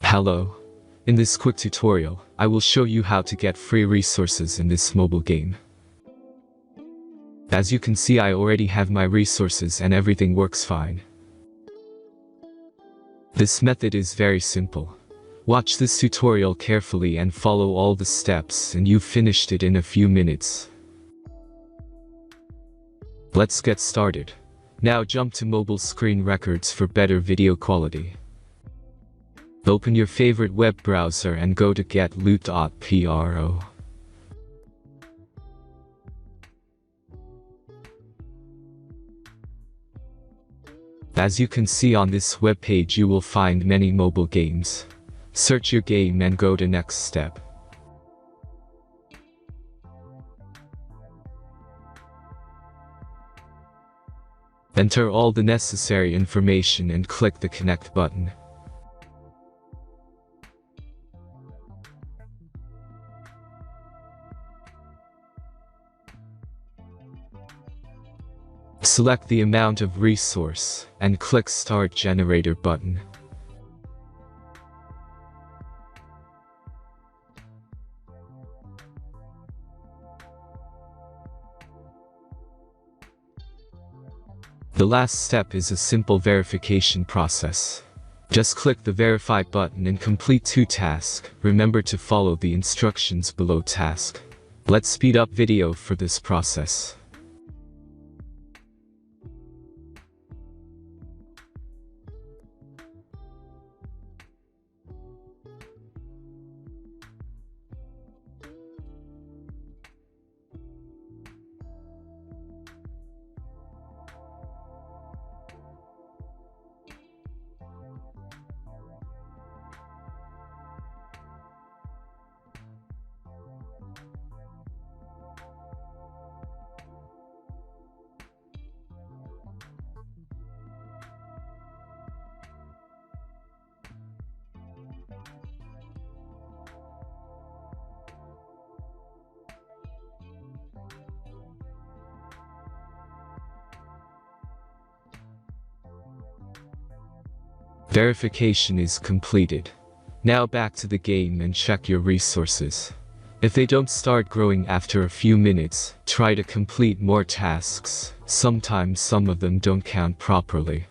Hello. In this quick tutorial, I will show you how to get free resources in this mobile game. As you can see, I already have my resources and everything works fine. This method is very simple. Watch this tutorial carefully and follow all the steps and you've finished it in a few minutes. Let's get started. Now jump to mobile screen records for better video quality. Open your favorite web browser and go to getloot.pro. As you can see on this web page, you will find many mobile games. Search your game and go to next step. Enter all the necessary information and click the connect button. Select the amount of resource and click Start Generator button. The last step is a simple verification process. Just click the Verify button and complete 2 tasks. Remember to follow the instructions below task. Let's speed up video for this process. Verification is completed. Now back to the game and check your resources. If they don't start growing after a few minutes, try to complete more tasks. Sometimes some of them don't count properly.